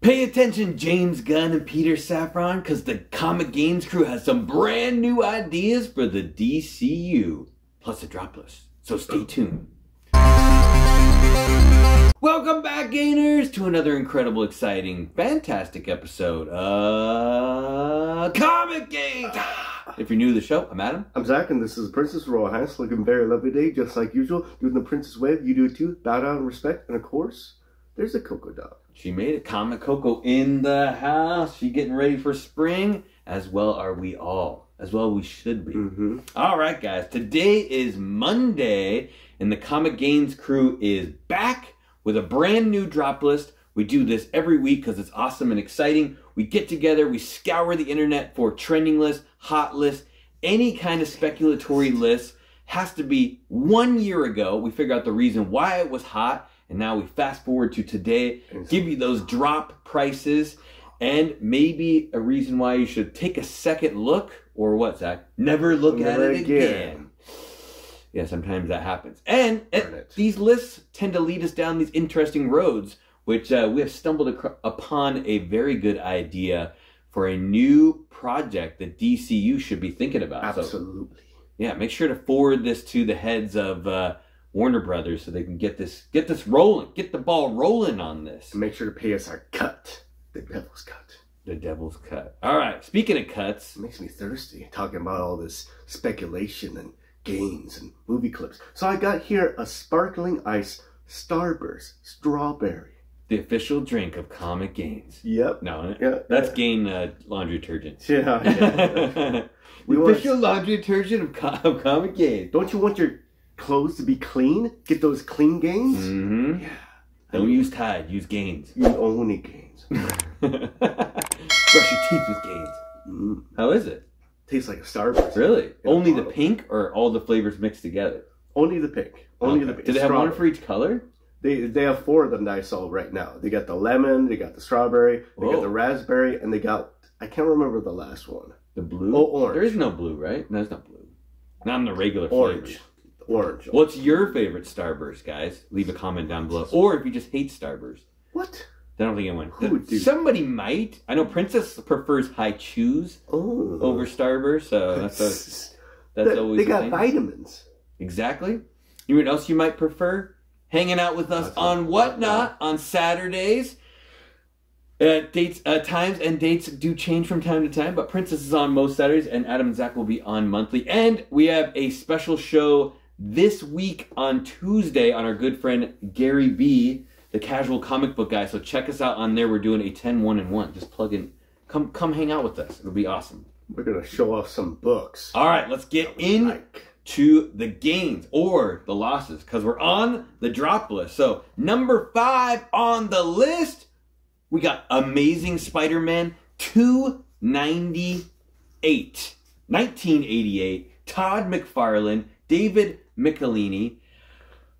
Pay attention, James Gunn and Peter Safran, because the ComicGains crew has some brand new ideas for the DCU, plus a drop list. So stay tuned. Welcome back, Gainers, to another incredible, exciting, fantastic episode of ComicGains. If you're new to the show, I'm Adam. I'm Zach, and this is Princess Royal Highness, looking very lovely today, just like usual. Doing the princess wave, you do it too. Bow down in respect, and of course, there's a Coco dog. She made it. Comic Coco in the house. She getting ready for spring, as well are we all. As well we should be. All right, guys. Today is Monday, and the ComicGains crew is back with a brand new drop list. We do this every week because it's awesome and exciting. We get together, we scour the internet for trending lists, hot lists, any kind of speculatory list. Has to be 1 year ago. We figure out the reason why it was hot, and now we fast forward to today, give you those drop prices, and maybe a reason why you should take a second look, or what, Zach? Never look at it again. Yeah, sometimes that happens. And these lists tend to lead us down these interesting roads, which we have stumbled upon a very good idea for a new project that DCU should be thinking about. Absolutely. So, yeah, make sure to forward this to the heads of Warner Brothers so they can get this rolling, get the ball rolling on this. And make sure to pay us our cut, the devil's cut. The devil's cut. All right, speaking of cuts. It makes me thirsty talking about all this speculation and gains and movie clips. So I got here a sparkling ice Starburst strawberry. The official drink of ComicGains. Yep. No, yeah, that's Gain laundry detergent. Yeah. The official laundry detergent of ComicGains. Don't you want your clothes to be clean? Get those clean Gains? Mm-hmm. Yeah. Don't use Tide, use Gains. Use only Gains. Brush your teeth with Gains. How is it? Tastes like a Starburst. Really? Only the pink or all the flavors mixed together? Only the pink. Only the pink. Do they have one for each color? They have 4 of them that I saw right now. They got the lemon, they got the strawberry, they got the raspberry, and they got, I can't remember the last one. The blue? Oh, orange. There is no blue, right? No, it's not blue. Not in the regular orange. flavors. Orange. What's your favorite Starburst, guys? Leave a comment down below. Or if you just hate Starburst. What? I don't think anyone. Who would do? Somebody might. I know Princess prefers High Chews over Starburst, so that's always. They got vitamins. Exactly. You know what else you might prefer? Hanging out with us on Whatnot on Saturdays. Times and dates do change from time to time, but Princess is on most Saturdays, and Adam and Zach will be on monthly. And we have a special show this week on Tuesday on our good friend Gary B, the casual comic book guy. So check us out on there. We're doing a 10-1-1. Just plug in. Come hang out with us. It'll be awesome. We're going to show off some books. All right, let's get in to the gains or the losses, because we're on the drop list. So number 5 on the list, we got Amazing Spider-Man 298. 1988. Todd McFarlane, David Michelini.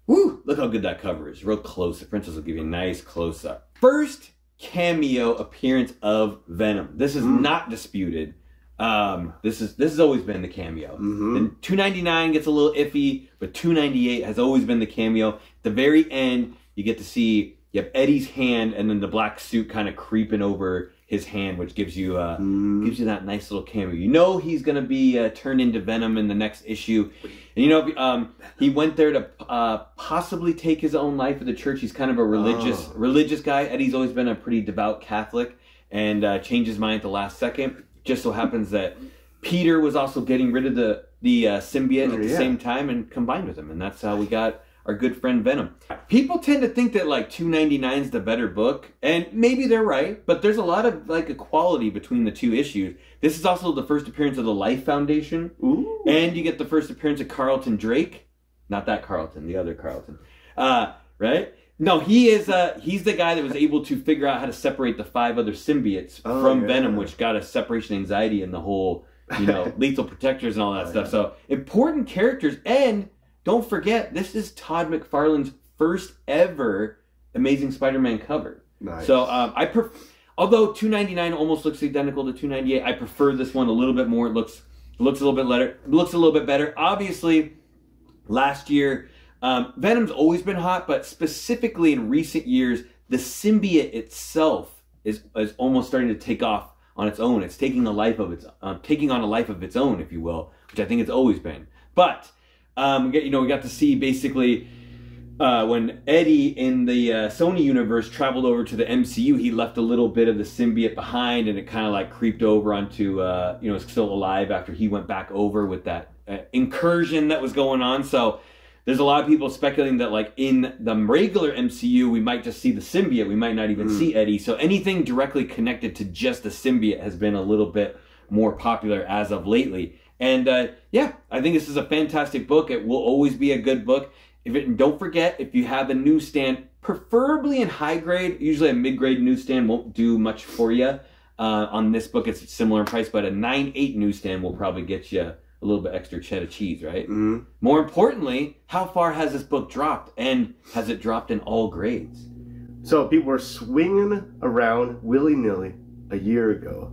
Woo! Look how good that cover is. Real close. The Princess will give you a nice close-up. First cameo appearance of Venom. This is not disputed. This has always been the cameo. Then 299 gets a little iffy, but 298 has always been the cameo. At the very end, you get to see you have Eddie's hand, and then the black suit kind of creeping over his hand, which gives you that nice little cameo. You know he's gonna be turned into Venom in the next issue, and you know he went there to possibly take his own life at the church. He's kind of a religious guy. Eddie's always been a pretty devout Catholic, and changed his mind at the last second. Just so happens that Peter was also getting rid of the symbiote at the same time and combined with him, and that's how we got our good friend Venom. People tend to think that like 299 is the better book, and maybe they're right, but there's a lot of like equality between the 2 issues. This is also the first appearance of the Life Foundation, and you get the first appearance of Carlton Drake, not that Carlton, the other Carlton, right? No, he's the guy that was able to figure out how to separate the 5 other symbiotes from Venom, which got us separation anxiety and the whole, lethal protectors and all that stuff. So important characters, and don't forget, this is Todd McFarlane's first ever Amazing Spider-Man cover. Nice. So although 299 almost looks identical to 298, I prefer this one a little bit more. It looks a little bit better. Looks a little bit better. Obviously, last year Venom's always been hot, but specifically in recent years, the symbiote itself is almost starting to take off on its own. It's taking a life of its taking on a life of its own, if you will, which I think it's always been. But we got to see basically when Eddie in the Sony universe traveled over to the MCU, he left a little bit of the symbiote behind, and it kind of like creeped over onto it's still alive after he went back over with that incursion that was going on. So there's a lot of people speculating that like in the regular MCU, we might just see the symbiote. We might not even see Eddie. So anything directly connected to just the symbiote has been a little bit more popular as of lately. And yeah, I think this is a fantastic book. It will always be a good book. Don't forget, if you have a newsstand, preferably in high grade, usually a mid-grade newsstand won't do much for you. On this book, it's similar in price, but a 9.8 newsstand will probably get you a little bit extra cheddar cheese, right? Mm-hmm. More importantly, how far has this book dropped? And has it dropped in all grades? So people were swinging around willy-nilly a year ago.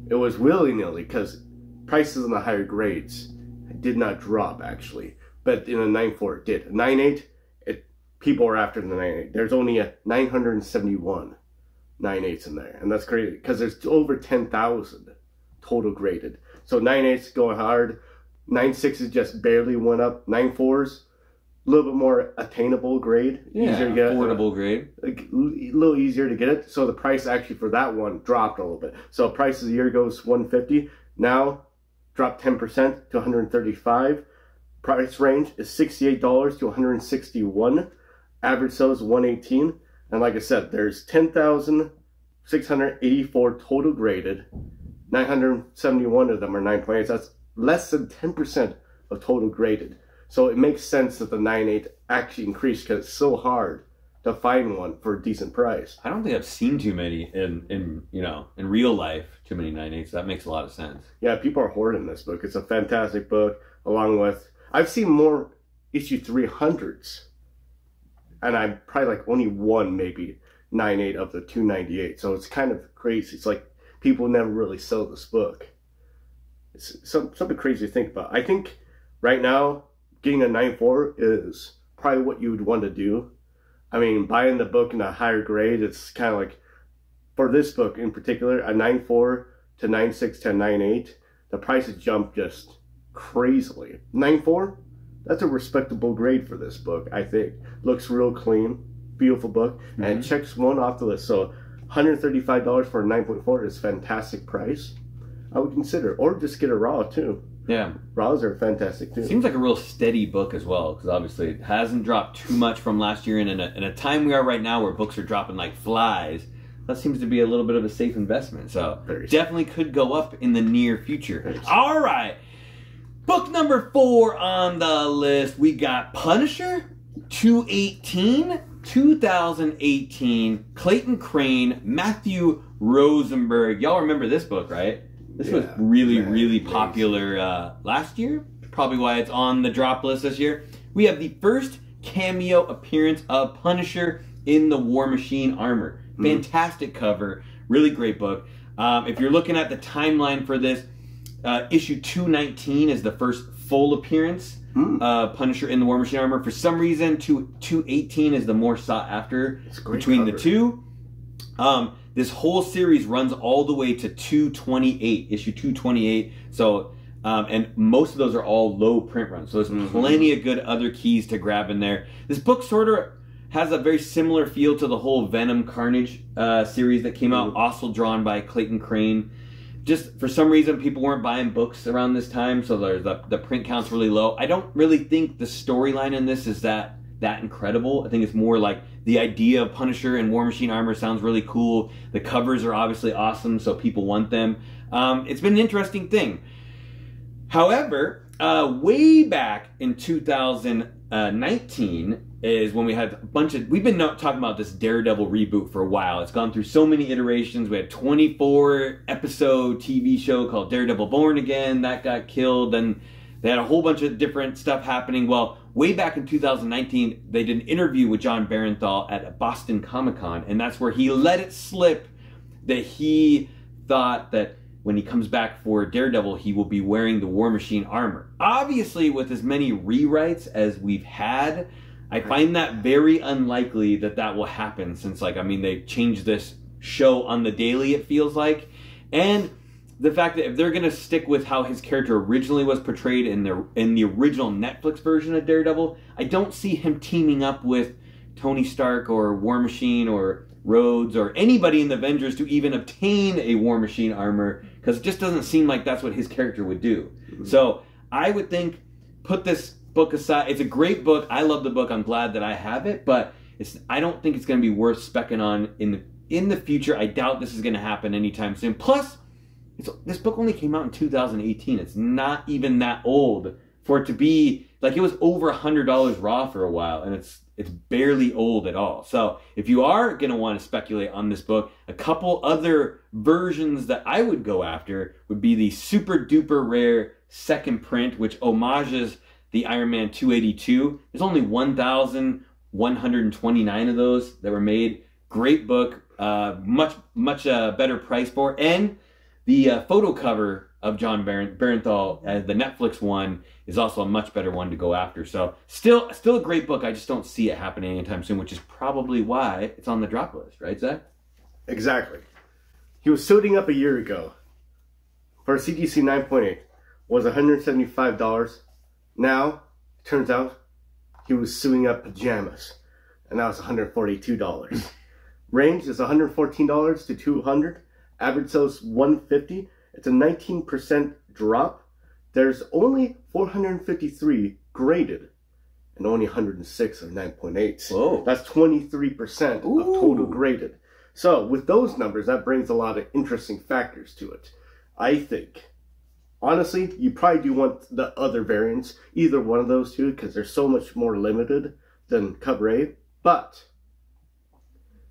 It was willy-nilly because prices in the higher grades did not drop, actually. But in a 9.4 it did. 9.8, people are after the 9.8. There's only a 971 9.8s in there. And that's crazy because there's over 10,000 total graded. So 9.8's going hard. 9.6's just barely went up. 9.4's a little bit more attainable grade. Yeah, easier to get affordable grade. A little easier to get it. So the price actually for that one dropped a little bit. So prices a year ago was $150. Now dropped 10% to $135. Price range is $68 to $161. Average sale is $118. And like I said, there's 10,684 total graded. 971 of them are 9.8. That's less than 10% of total graded. So it makes sense that the 9.8 actually increased because it's so hard to find one for a decent price. I don't think I've seen too many in real life, too many 9.8s. That makes a lot of sense. Yeah, people are hoarding this book. It's a fantastic book, along with, I've seen more issue 300s, and I'm probably like only one maybe 9.8 of the 298. So it's kind of crazy. It's like people never really sell this book. It's something crazy to think about. I think right now getting a 9.4 is probably what you would want to do. I mean, buying the book in a higher grade, it's kind of like, for this book in particular, a 9.4 to 9.6 to 9.8, the prices jump just crazily. 9.4, that's a respectable grade for this book, I think. Looks real clean, beautiful book, and checks one off the list. So $135 for a 9.4 is a fantastic price. I would consider, or just get a raw too. Yeah, raws are fantastic too. Seems like a real steady book as well, because obviously it hasn't dropped too much from last year. And in a time we are right now where books are dropping like flies, that seems to be a little bit of a safe investment. So definitely could go up in the near future. All right, book number 4 on the list, we got Punisher 218, 2018, Clayton Crane, Matthew Rosenberg. Y'all remember this book, right? This was really popular last year. Probably why it's on the drop list this year. We have the first cameo appearance of Punisher in the War Machine armor. Fantastic cover. Really great book. If you're looking at the timeline for this, issue 219 is the first full appearance of Punisher in the War Machine armor. For some reason, 218 is the more sought after between the two. This whole series runs all the way to 228, issue 228. So, and most of those are all low print runs. So there's plenty of good other keys to grab in there. This book sort of has a very similar feel to the whole Venom Carnage series that came out, also drawn by Clayton Crane. Just for some reason, people weren't buying books around this time, so there's the print count's really low. I don't really think the storyline in this is that incredible. I think it's more like the idea of Punisher and War Machine armor sounds really cool. The covers are obviously awesome, so people want them. It's been an interesting thing. However, way back in 2019 is when we had a bunch of... We've been talking about this Daredevil reboot for a while. It's gone through so many iterations. We had 24-episode TV show called Daredevil Born Again. That got killed. And they had a whole bunch of different stuff happening. Well, way back in 2019, they did an interview with John Barenthal at Boston Comic-Con, and that's where he let it slip that he thought that when he comes back for Daredevil, he will be wearing the War Machine armor. Obviously, with as many rewrites as we've had, I find that very unlikely that that will happen, since, like, I mean, they've changed this show on the daily, it feels like. And the fact that if they're going to stick with how his character originally was portrayed in the original Netflix version of Daredevil, I don't see him teaming up with Tony Stark or War Machine or Rhodes or anybody in the Avengers to even obtain a War Machine armor, because it just doesn't seem like that's what his character would do. Mm-hmm. So I would think, put this book aside. It's a great book. I love the book. I'm glad that I have it, but I don't think it's going to be worth specking on in the future. I doubt this is going to happen anytime soon. Plus, this book only came out in 2018. It's not even that old for it to be, like, it was over $100 raw for a while, and it's barely old at all. So if you are going to want to speculate on this book, a couple other versions that I would go after would be the super duper rare second print, which homages the Iron Man 282. There's only 1,129 of those that were made. Great book, much better price for. And the photo cover of John Barenthal, the Netflix one, is also a much better one to go after. So still a great book. I just don't see it happening anytime soon, which is probably why it's on the drop list, right, Zach? Exactly. He was suiting up a year ago for a CGC 9.8. Was $175. Now, it turns out he was suing up pajamas, and now it's $142. Range is $114 to $200. Average sells $150. It's a 19% drop. There's only 453 graded, and only 106 are 9.8. Whoa. That's 23% of total graded. So with those numbers, that brings a lot of interesting factors to it. I think, honestly, you probably do want the other variants, either one of those two, because they're so much more limited than cover A. But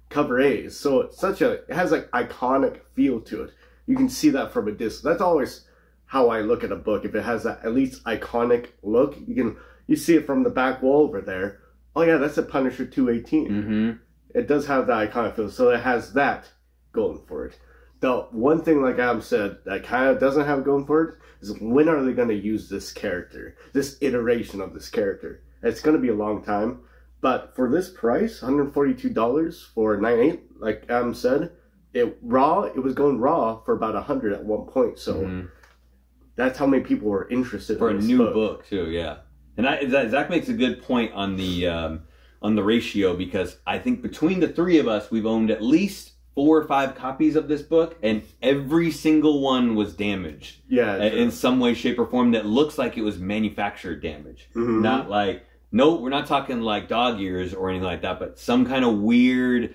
cover A is it has like iconic feel to it. You can see that from a distance. That's always how I look at a book. If it has that at least iconic look, you see it from the back wall over there. Oh yeah, that's a Punisher 218. Mm-hmm. It does have that iconic feel, so it has that going for it. The one thing, like Adam said, that kind of doesn't have going for it is, when are they going to use this character, this iteration of this character? It's going to be a long time, but for this price, $142 for 9.8, like Adam said, it was going raw for about $100 at one point. So that's how many people were interested for in this a new book too. Yeah, and Zach makes a good point on the ratio, because I think between the three of us, we've owned at least 4 or 5 copies of this book, and every single one was damaged. Yeah, in some way, shape, or form that looks like it was manufactured damage. Mm-hmm. Not like, no, we're not talking like dog ears or anything like that, but some kind of weird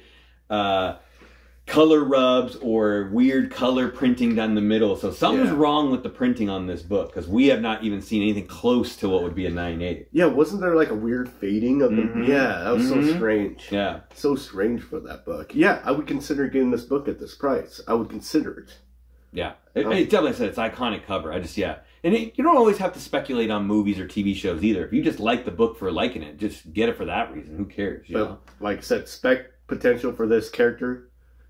color rubs or weird color printing down the middle. So something's wrong with the printing on this book, because we have not even seen anything close to what would be a 9.8. Yeah, wasn't there like a weird fading of them? Yeah, that was so strange. Yeah. So strange for that book. Yeah, I would consider getting this book at this price. I would consider it. Yeah. It definitely said it's iconic cover. And you don't always have to speculate on movies or TV shows either. If you just like the book for liking it, just get it for that reason. Who cares? You know? Like I said, spec potential for this character,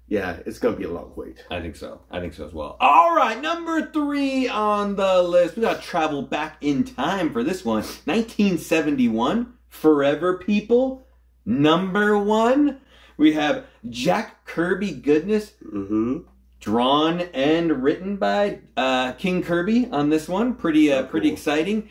yeah, it's going to be a long wait. I think so. I think so as well. All right, number 3 on the list. We got to travel back in time for this one. 1971, Forever People. Number 1. We have Jack Kirby goodness. Drawn and written by King Kirby on this one. Pretty exciting.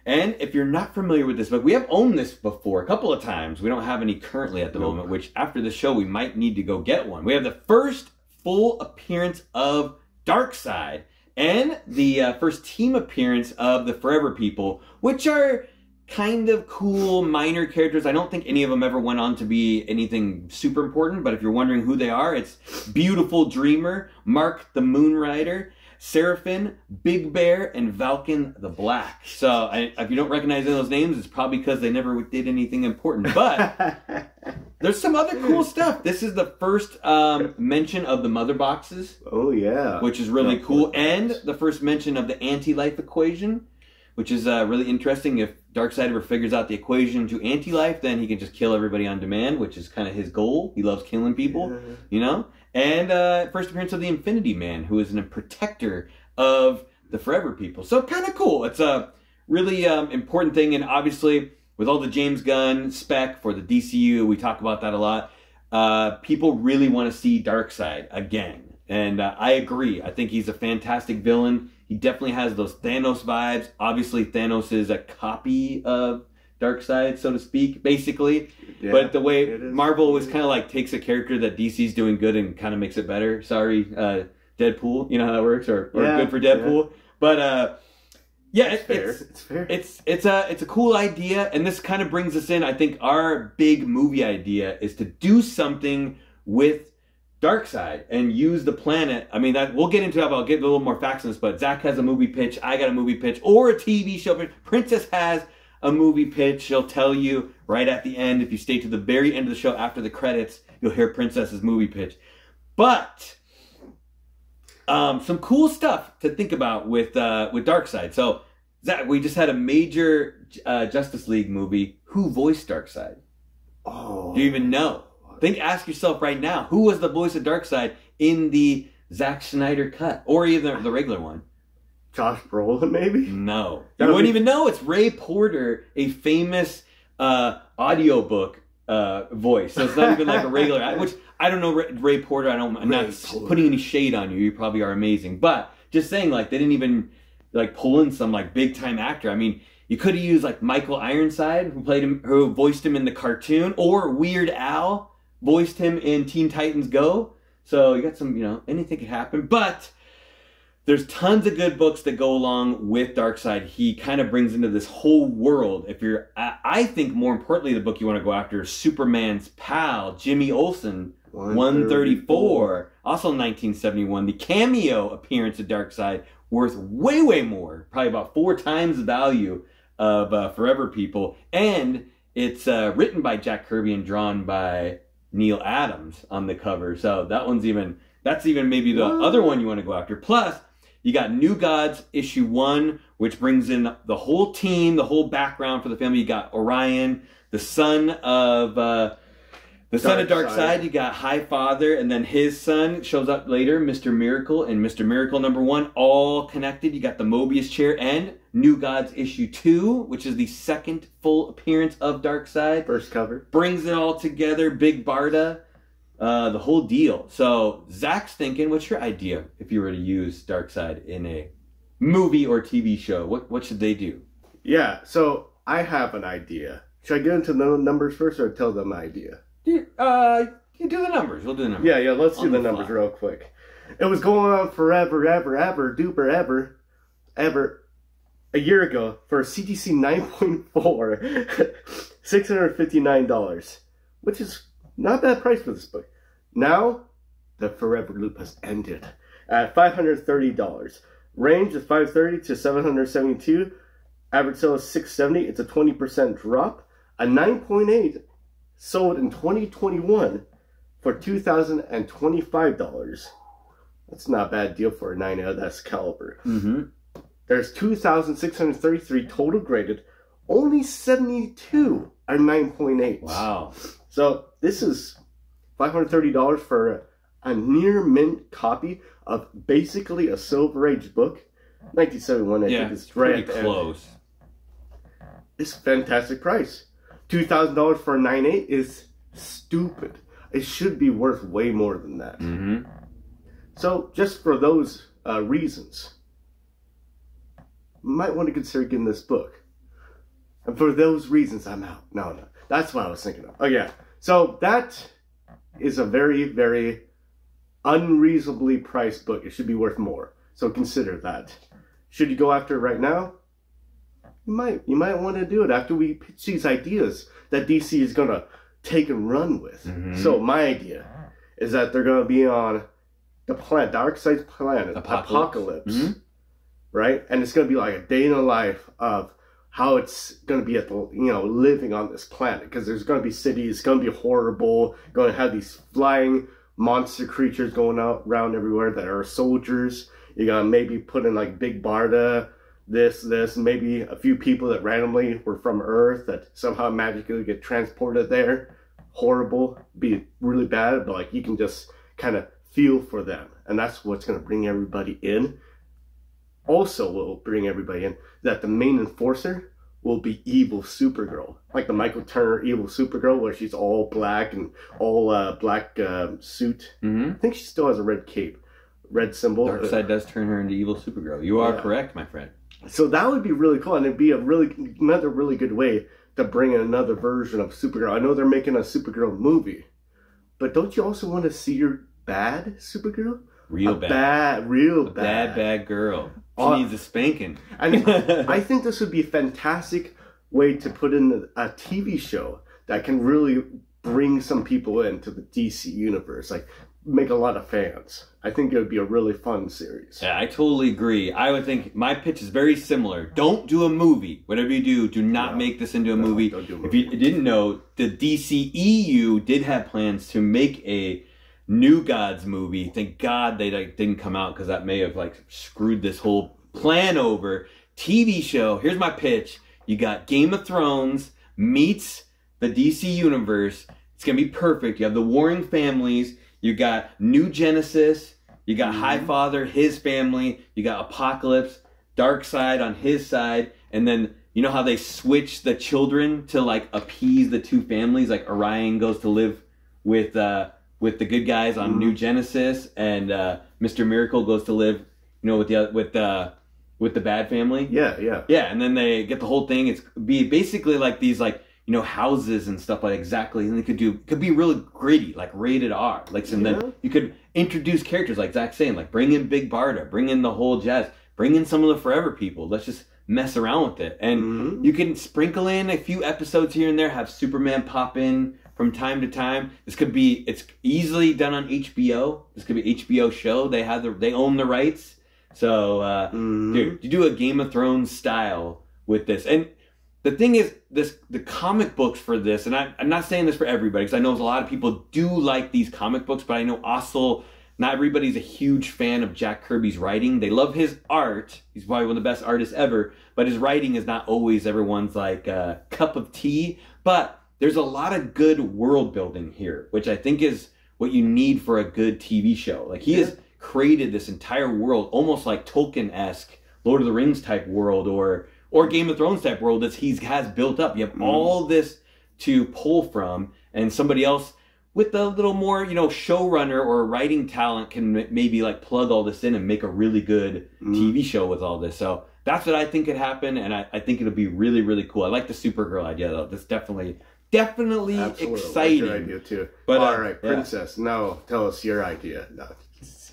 And if you're not familiar with this book, we have owned this before a couple of times. We don't have any currently at the moment, which after the show we might need to go get one. We have the first full appearance of Darkseid and the first team appearance of the Forever People, which are kind of cool minor characters. I don't think any of them ever went on to be anything super important, but if you're wondering who they are, it's Beautiful Dreamer, Mark the Moonrider, Seraphim, Big Bear, and Valken the Black. So if you don't recognize those names, it's probably because they never did anything important. But there's some other cool stuff. This is the first mention of the mother boxes. Oh, yeah. Which is really cool. And the first mention of the anti-life equation, which is really interesting. If Darkseid ever figures out the equation to anti-life, then he can just kill everybody on demand, which is kind of his goal. He loves killing people, you know? And first appearance of the Infinity Man, who is a protector of the Forever People. So kind of cool. It's a really important thing. And obviously, with all the James Gunn spec for the DCU, we talk about that a lot. people really want to see Darkseid again. And I agree. I think he's a fantastic villain. He definitely has those Thanos vibes. Obviously, Thanos is a copy of Darkseid, so to speak, basically. Yeah, but the way Marvel always kind of like takes a character that DC's doing good and kind of makes it better. Sorry, Deadpool. You know how that works? Or good for Deadpool. Yeah. But yeah, it's fair. It's a cool idea, and this kind of brings us in. I think our big movie idea is to do something with Darkseid and use the planet. I mean, that we'll get into that. I'll get a little more facts on this, but Zach has a movie pitch. I got a movie pitch, or a TV show pitch. Princess has a movie pitch. She'll tell you right at the end. If you stay to the very end of the show after the credits, you'll hear Princess's movie pitch. But some cool stuff to think about with Darkseid. So, Zach, we just had a major Justice League movie. Who voiced Darkseid? Oh, do you even know? Ask yourself right now, who was the voice of Darkseid in the Zack Snyder cut, or even the regular one? Josh Brolin, maybe? No, you wouldn't even know. It's Ray Porter, a famous audiobook voice. So it's not even like a regular. Which I don't know, Ray Porter. I'm not putting any shade on you. You probably are amazing, but just saying, like, they didn't even like pull in some like big time actor. I mean, you could have used like Michael Ironside, who voiced him in the cartoon, or Weird Al voiced him in Teen Titans Go. So you got some, anything could happen. But there's tons of good books that go along with Darkseid. He kind of brings into this whole world. I think more importantly, the book you want to go after is Superman's pal, Jimmy Olsen, 134. Also 1971. The cameo appearance of Darkseid, worth way, way more. Probably about 4 times the value of Forever People. And it's written by Jack Kirby and drawn by Neil Adams on the cover. So that's even maybe the other one you want to go after. Plus, you got New Gods issue 1, which brings in the whole team, the whole background for the family. You got Orion, the son of Darkseid. You got Highfather, and then his son shows up later, Mr. Miracle, and Mr. Miracle #1, all connected. You got the Mobius chair and New Gods issue 2, which is the second full appearance of Darkseid. First cover. Brings it all together, Big Barda, the whole deal. So Zach's thinking, what's your idea if you were to use Darkseid in a movie or TV show? What should they do? Yeah, so I have an idea. Should I get into the numbers first or tell them my idea? You do the numbers. We'll do the numbers. Yeah, let's do the numbers real quick. It was going on forever, ever, a year ago for a CTC 9.4, $659, which is not a bad price for this book. Now, the Forever Loop has ended at $530. Range is $530 to $772. Average sale is $670. It's a 20% drop. A 9.8 sold in 2021 for $2,025. That's not a bad deal for a 9 of that caliber. Mm-hmm. There's 2,633 total graded. Only 72 are 9.8. Wow. So this is $530 for a near mint copy of basically a Silver Age book. 1971, I think is right at the close. End. It's a fantastic price. $2,000 for a 9.8 is stupid. It should be worth way more than that. Mm-hmm. So just for those reasons, you might want to consider getting this book. And for those reasons, I'm out. No. That's what I was thinking of. Oh, yeah. So that is a very, very unreasonably priced book. It should be worth more. So consider that. Should you go after it right now? You might want to do it after we pitch these ideas that DC is going to take and run with. Mm-hmm. So my idea is that they're going to be on the planet, Darkseid's planet, Apocalypse. Mm-hmm. Right? And it's going to be like a day in the life of how it's going to be at the, living on this planet. Because there's going to be cities, it's going to be horrible, going to have these flying monster creatures going out around everywhere that are soldiers. You're going to maybe put in like Big Barda, this, maybe a few people that randomly were from Earth that somehow magically get transported there. Horrible. Be really bad, but like you can just kind of feel for them. And that's what's going to bring everybody in. Also will bring everybody in that the main enforcer will be evil Supergirl, like the Michael Turner evil Supergirl, where she's all black and all black suit. I think she still has a red cape, red symbol. Darkseid does turn her into evil Supergirl. You are correct, my friend. So that would be really cool, and it'd be another really good way to bring in another version of Supergirl. I know they're making a Supergirl movie, but don't you also want to see your bad Supergirl? Real bad. Bad girl. She needs a spanking. And I think this would be a fantastic way to put in a TV show that can really bring some people into the DC universe, like make a lot of fans. I think it would be a really fun series. Yeah, I totally agree. I would think my pitch is very similar. Don't do a movie. Whatever you do not make this into a movie. Don't do a movie. If you didn't know, the DCEU did have plans to make a New Gods movie. Thank God they didn't come out, because that may have screwed this whole plan over. TV show. Here's my pitch. You got Game of Thrones meets the DC universe. It's gonna be perfect. You have the warring families. You got New Genesis. You got Highfather, his family. You got Apocalypse, Darkseid on his side, and then you know how they switch the children to appease the two families. Like Orion goes to live with the good guys on New Genesis, and Mr. Miracle goes to live, with the bad family. Yeah. And then they get the whole thing. It's be basically like these houses and stuff exactly, and they could be really gritty, rated R. And then you could introduce characters like Zach's saying, bring in Big Barda, bring in the whole jazz, bring in some of the Forever people. Let's just mess around with it, and you can sprinkle in a few episodes here and there. Have Superman pop in from time to time. It's easily done on HBO. This could be an HBO show. They own the rights. So, dude, you do a Game of Thrones style with this. And the thing is, the comic books for this, and I'm not saying this for everybody, because I know a lot of people do like these comic books, but I know also not everybody's a huge fan of Jack Kirby's writing. They love his art. He's probably one of the best artists ever, but his writing is not always everyone's cup of tea. But there's a lot of good world building here, which I think is what you need for a good TV show. He has created this entire world, almost like Tolkien-esque, Lord of the Rings type world, or Game of Thrones type world that he has built up. You have all this to pull from, and somebody else with a little more, showrunner or writing talent can maybe plug all this in and make a really good TV show with all this. So that's what I think could happen, and I think it'll be really, really cool. I like the Supergirl idea, though. That's definitely Absolutely. exciting. That's your idea too. But all right, Princess. No, tell us your idea. No.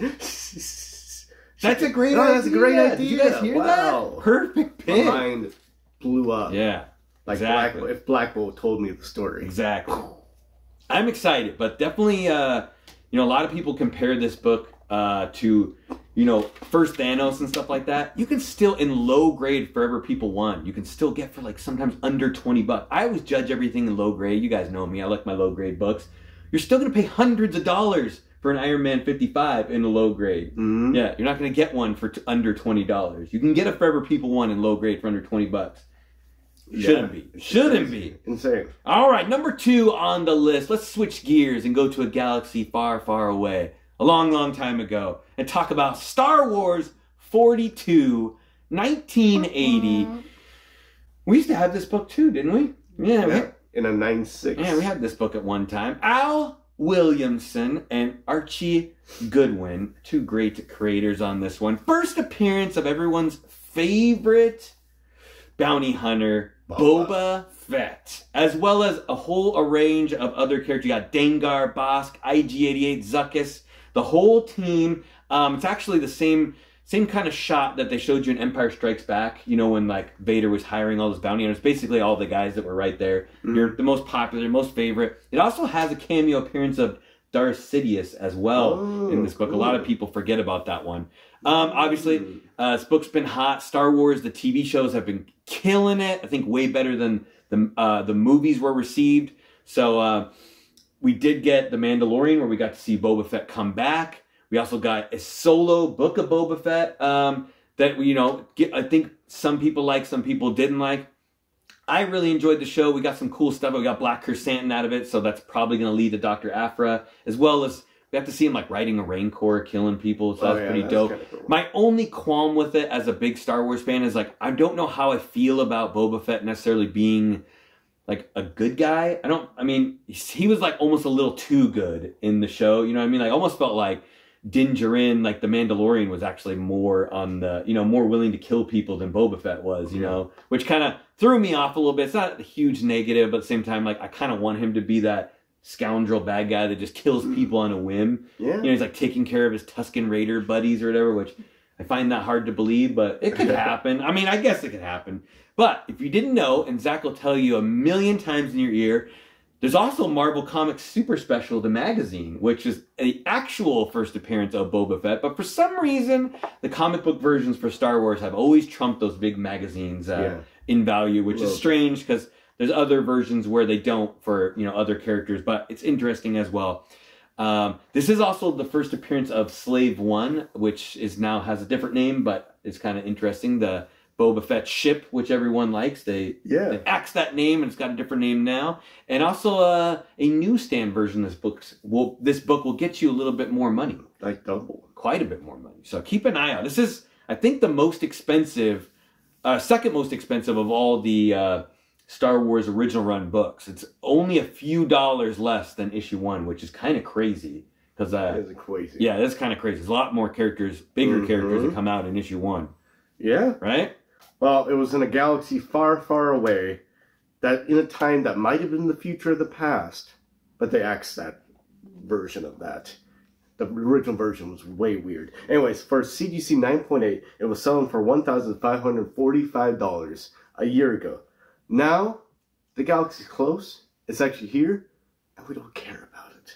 That's a great idea. That's a great idea. Did you guys hear that? Perfect pick. My mind blew up. Yeah. Exactly. If Black Bolt told me the story. Exactly. I'm excited, but definitely, a lot of people compare this book to, first Thanos and stuff like that. You can still, in low grade Forever People 1, you can still get for sometimes under $20. I always judge everything in low grade. You guys know me. I like my low grade books. You're still going to pay hundreds of dollars for an Iron Man 55 in a low grade. Yeah, you're not going to get one for under $20. You can get a Forever People 1 in low grade for under $20. Shouldn't be. Insane. All right, number 2 on the list. Let's switch gears and go to a galaxy far, far away, a long, long time ago, and talk about Star Wars 42, 1980. We used to have this book too, didn't we? Yeah. In a 9.6. Yeah, we had this book at one time. Al Williamson and Archie Goodwin, two great creators on this one. First appearance of everyone's favorite bounty hunter, Boba Fett, as well as a whole range of other characters. You got Dengar, Bosk, IG-88, Zuckuss, the whole team. It's actually the same kind of shot that they showed you in Empire Strikes Back, when Vader was hiring all those bounty hunters. Basically all the guys that were right there. You're the most popular, most favorite. It also has a cameo appearance of Darth Sidious as well in this book. Cool. A lot of people forget about that one. Obviously, this book's been hot. Star Wars, the TV shows have been killing it. I think way better than the movies were received. So we did get The Mandalorian, where we got to see Boba Fett come back. We also got a solo book of Boba Fett that we, I think some people liked, some people didn't like. I really enjoyed the show. We got some cool stuff. We got Black Chrysanthemum out of it, so that's probably going to lead to Dr. Aphra, as well as we have to see him like riding a Rancor, killing people. So that's pretty that's dope. cool. My only qualm with it as a big Star Wars fan is like, I don't know how I feel about Boba Fett necessarily being like a good guy. I mean, he was like almost a little too good in the show. You know what I mean? Like almost felt like Din Djarin, like the Mandalorian, was actually more on the, you know, more willing to kill people than Boba Fett was, you know, which kind of threw me off a little bit. It's not a huge negative, but at the same time, like I kind of want him to be that scoundrel bad guy that just kills people on a whim. Yeah. You know, he's like taking care of his Tusken Raider buddies or whatever, which I find that hard to believe, but it could happen. I mean, I guess it could happen. But if you didn't know, and Zach will tell you a million times in your ear, there's also Marvel Comics Super Special, the magazine, which is the actual first appearance of Boba Fett. But for some reason, the comic book versions for Star Wars have always trumped those big magazines in value, which is strange because there's other versions where they don't for, you know, other characters. But it's interesting as well. This is also the first appearance of Slave One, which is now has a different name, but it's kind of interesting. The Boba Fett ship, which everyone likes. They axed that name, and it's got a different name now. And also a newsstand version of this book will get you a little bit more money. Like double. Quite a bit more money. So keep an eye out. This is, I think, the most expensive, second most expensive of all the Star Wars original run books. It's only a few dollars less than issue 1, which is kind of crazy. Because that is crazy. Yeah, that's kind of crazy. There's a lot more characters, bigger characters that come out in issue 1. Yeah. Right? Well, it was in a galaxy far, far away, that in a time that might have been the future of the past, but they axed that version of that. The original version was way weird. Anyways, for CGC 9.8, it was selling for $1,545 a year ago. Now, the galaxy's close, it's actually here, and we don't care about it.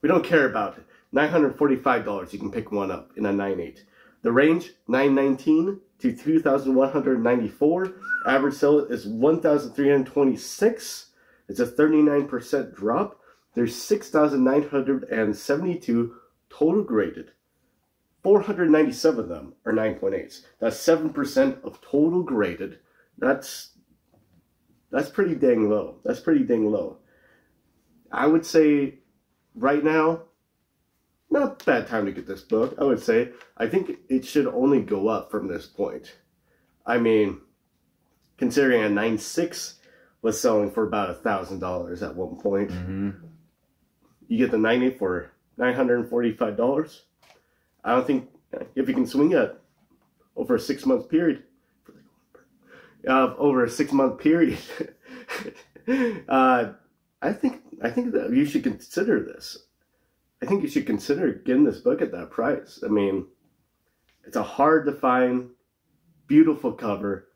We don't care about it. $945, you can pick one up in a 9.8. The range, $919 to $2,194. Average sale is $1,326. It's a 39% drop. There's 6,972 total graded. 497 of them are 9.8s. That's 7% of total graded. That's pretty dang low. That's pretty dang low. I would say right now, not a bad time to get this book, I would say. I think it should only go up from this point. I mean, considering a 9.6 was selling for about $1,000 at one point. You get the 9.8 for $945. I don't think, if you can swing it over a 6-month period, I think that you should consider this. I think you should consider getting this book at that price. I mean, it's a hard to find, beautiful cover,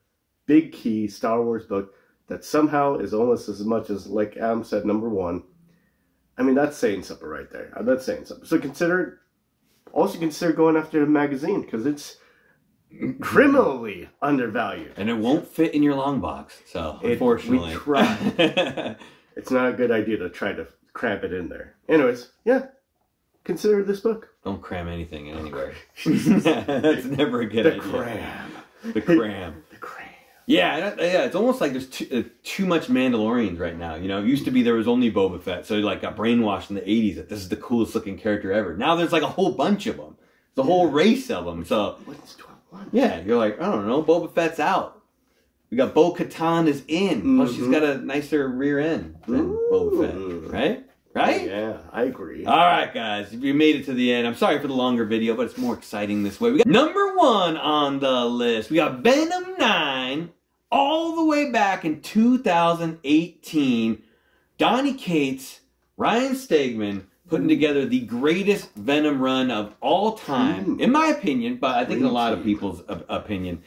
big key Star Wars book that somehow is almost as much as, like Adam said, #1. I mean, that's saying something right there. That's saying something. So also consider going after the magazine, because it's criminally undervalued. And it won't fit in your long box, so unfortunately. We tried. It's not a good idea to try to cramp it in there. Anyways, yeah. Consider this book. Don't cram anything in anywhere. That's never a good idea. The cram. The cram. Yeah, it's almost like there's too much Mandalorians right now. You know, it used to be there was only Boba Fett, so like got brainwashed in the 80s that this is the coolest looking character ever. Now there's like a whole bunch of them. The whole race of them. So yeah, you're like, I don't know, Boba Fett's out. We got Bo-Katan is in. Plus she's got a nicer rear end than Boba Fett, right? Right? Yeah, I agree. All right, guys. If you made it to the end, I'm sorry for the longer video, but it's more exciting this way. We got #1 on the list. We got Venom 9, all the way back in 2018. Donny Cates, Ryan Stegman, putting together the greatest Venom run of all time, in my opinion, but I think in a lot of people's opinion.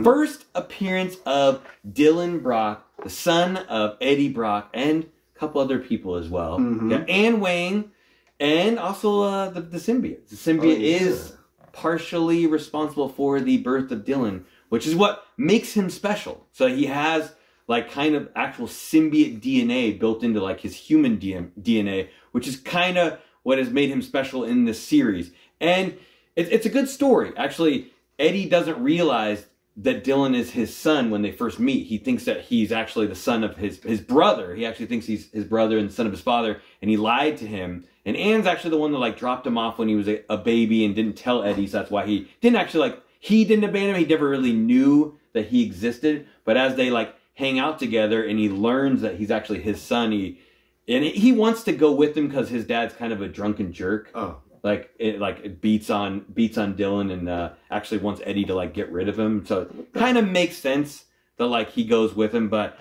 First appearance of Dylan Brock, the son of Eddie Brock, and couple other people as well. Yeah, Anne Wang, and also the symbiote. The symbiote is partially responsible for the birth of Dylan, which is what makes him special. So he has like kind of actual symbiote DNA built into like his human DNA, which is kind of what has made him special in this series. And it's a good story. Actually, Eddie doesn't realize that Dylan is his son when they first meet. He thinks that he's actually the son of his brother. He actually thinks he's his brother and the son of his father, and he lied to him. And Anne's actually the one that like dropped him off when he was a baby and didn't tell Eddie, so that's why he didn't actually like, he didn't abandon him. He never really knew that he existed. But as they like hang out together and he learns that he's actually his son, he wants to go with him because his dad's kind of a drunken jerk. Oh. Like it beats on Dylan and actually wants Eddie to like get rid of him. So it kind of makes sense that like he goes with him. But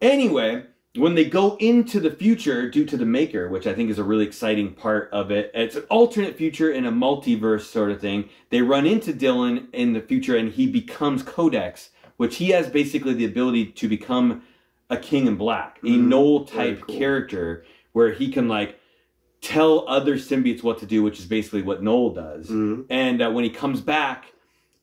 anyway, when they go into the future due to the Maker, which I think is a really exciting part of it, it's an alternate future in a multiverse sort of thing. They run into Dylan in the future and he becomes Codex, which he has basically the ability to become a King in Black, a Knoll type character where he can like tell other symbiotes what to do, which is basically what Knoll does. And when he comes back,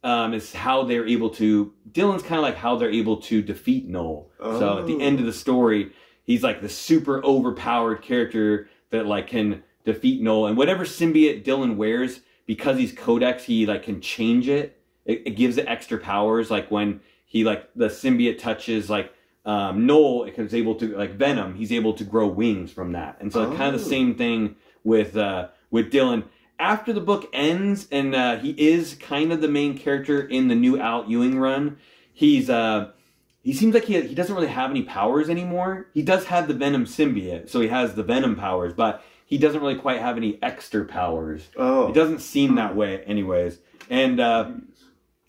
is how they're able to, Dylan's kind of like how they're able to defeat Knoll. So at the end of the story, he's like the super overpowered character that like can defeat Knoll. And whatever symbiote Dylan wears, because he's Codex, he like can change it. It gives it extra powers. Like when he like the symbiote touches like Knoll, it is able to, like Venom, he's able to grow wings from that. And so kind of the same thing with Dylan. After the book ends and he is kind of the main character in the new Al Ewing run, he seems like he doesn't really have any powers anymore. He does have the Venom symbiote, so he has the Venom powers, but he doesn't really quite have any extra powers. It doesn't seem that way anyways. And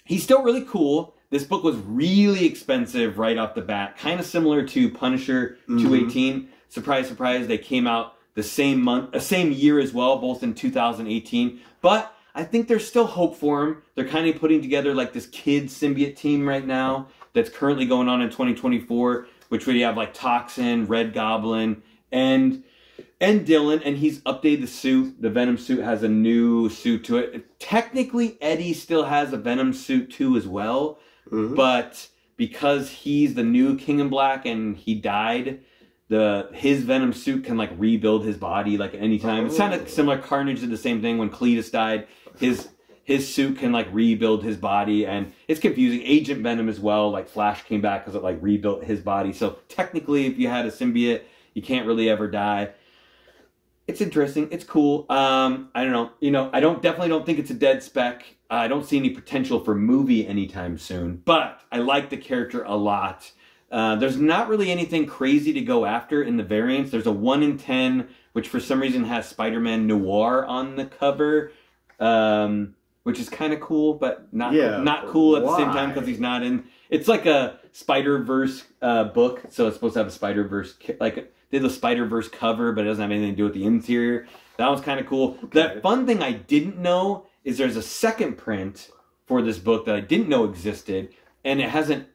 he's still really cool. This book was really expensive right off the bat, kind of similar to Punisher 218. Surprise, surprise, they came out the same month, same year as well, both in 2018. But I think there's still hope for him. They're kind of putting together like this kid symbiote team right now that's currently going on in 2024, which would have like Toxin, Red Goblin, and Dylan, and he's updated the suit. The Venom suit has a new suit to it. Technically, Eddie still has a Venom suit too as well. But because he's the new King in Black and he died, his Venom suit can like rebuild his body like anytime. It's kind of similar. Carnage did the same thing when Cletus died. His suit can like rebuild his body, and it's confusing. Agent Venom as well, like Flash came back because it like rebuilt his body. So technically, if you had a symbiote, you can't really ever die. It's interesting. It's cool. I don't know. You know, I definitely don't think it's a dead spec. I don't see any potential for movie anytime soon, but I like the character a lot. There's not really anything crazy to go after in the variants. There's a 1 in 10, which for some reason has Spider-Man Noir on the cover, which is kind of cool, but not cool at the same time because he's not in. It's like a Spider-Verse book, so it's supposed to have a Spider-Verse, like they did the Spider-Verse cover, but it doesn't have anything to do with the interior. That was kind of cool. Okay. The fun thing I didn't know is there's a second print for this book that I didn't know existed, and it has an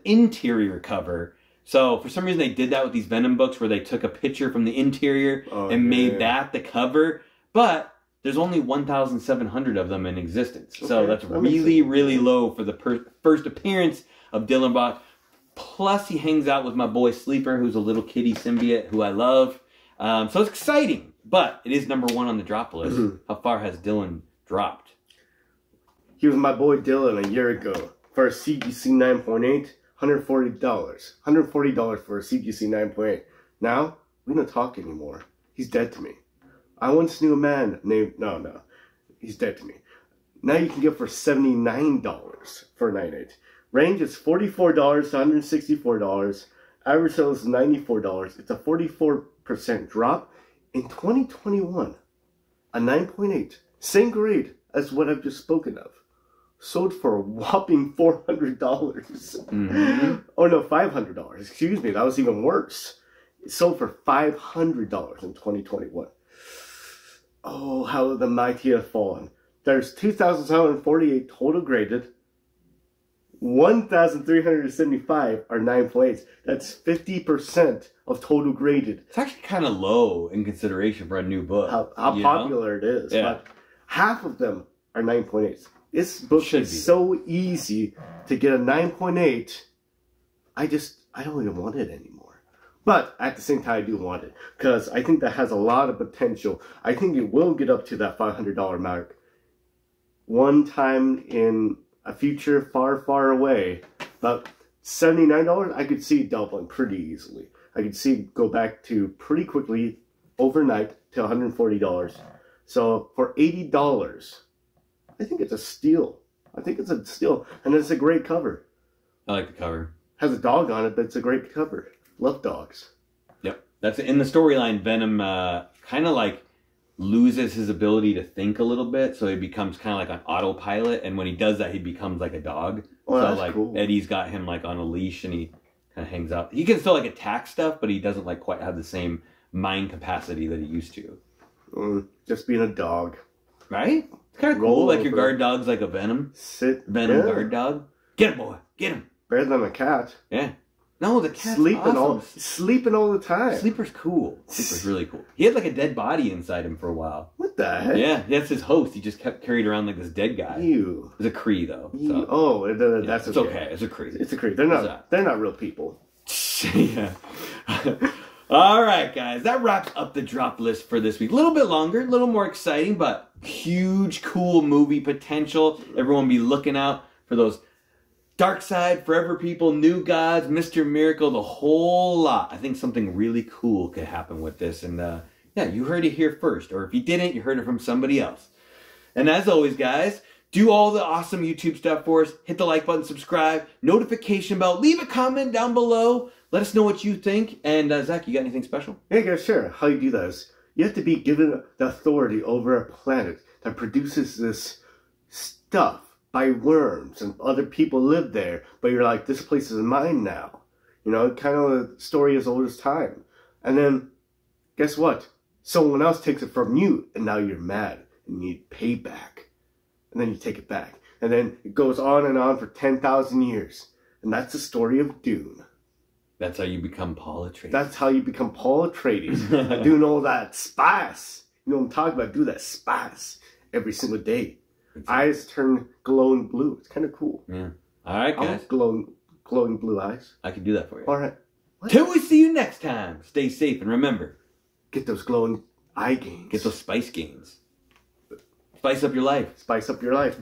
interior cover. So for some reason they did that with these Venom books where they took a picture from the interior and made that the cover. But there's only 1,700 of them in existence. So that's really, really low for the first appearance of Dylan Bach. Plus he hangs out with my boy Sleeper, who's a little kitty symbiote who I love. So it's exciting, but it is number 1 on the drop list. How far has Dylan dropped? He was my boy Dylan a year ago for a CGC 9.8, $140. $140 for a CGC 9.8. Now, we don't talk anymore. He's dead to me. I once knew a man named... No. He's dead to me. Now you can get for $79 for a 9.8. Range is $44 to $164. Average sale is $94. It's a 44% drop. In 2021, a 9.8, same grade as what I've just spoken of, sold for a whopping $400. Oh no, $500. Excuse me, that was even worse. It sold for $500 in 2021. Oh, how the mighty have fallen. There's 2,748 total graded. 1,375 are 9.8s. That's 50% of total graded. It's actually kind of low in consideration for a new book. How popular it is. Yeah. But half of them are 9.8s. This book is so easy to get a 9.8. I don't even want it anymore. But at the same time, I do want it. Because I think that has a lot of potential. I think it will get up to that $500 mark. One time in a future far, far away. But $79, I could see doubling pretty easily. I could see go back to pretty quickly overnight to $140. So for $80, I think it's a steal. I think it's a steal, and it's a great cover. I like the cover. Has a dog on it, but it's a great cover. Love dogs. Yep. That's in the storyline. Venom kind of like loses his ability to think a little bit, so he becomes kind of like on autopilot. And when he does that, he becomes like a dog. Oh, so that's like cool. Eddie's got him like on a leash, and he kind of hangs out. He can still like attack stuff, but he doesn't like quite have the same mind capacity that he used to. Just being a dog. Right? It's kind of cool. Like your guard dog's like a Venom. Venom guard dog. Get him, boy. Get him. Better than a cat. Yeah. No, the cat's sleeping all the time. Sleeper's cool. Sleeper's really cool. He had like a dead body inside him for a while. What the heck? Yeah, that's his host. He just kept carried around like this dead guy. Ew. It's a Cree though. So. Oh, that's it's okay. It's a Cree. It's a Cree. They're not real people. Yeah. All right, guys. That wraps up the drop list for this week. A little bit longer, a little more exciting, but huge, cool movie potential. Everyone be looking out for those Dark Side, Forever People, New Gods, Mr. Miracle, the whole lot. I think something really cool could happen with this. And yeah, you heard it here first. Or if you didn't, you heard it from somebody else. And as always, guys, do all the awesome YouTube stuff for us. Hit the like button, subscribe, notification bell, leave a comment down below. Let us know what you think. And Zach, you got anything special? Yeah, guys, sure. How you do that is you have to be given the authority over a planet that produces this stuff by worms, and other people live there, but you're like, this place is mine now. You know, kind of a story as old as time. And then, guess what? Someone else takes it from you, and now you're mad, and you need payback. And then you take it back. And then it goes on and on for 10,000 years. And that's the story of Dune. That's how you become Paul Atreides. That's how you become Paul Atreides. Doing all that spice. You know what I'm talking about? Do that spice every single day. Eyes turn glowing blue. It's kind of cool. Yeah. All right, guys. Glowing blue eyes. I can do that for you. All right. What? Till we see you next time. Stay safe and remember. Get those glowing eye gains. Get those spice gains. Spice up your life. Spice up your life.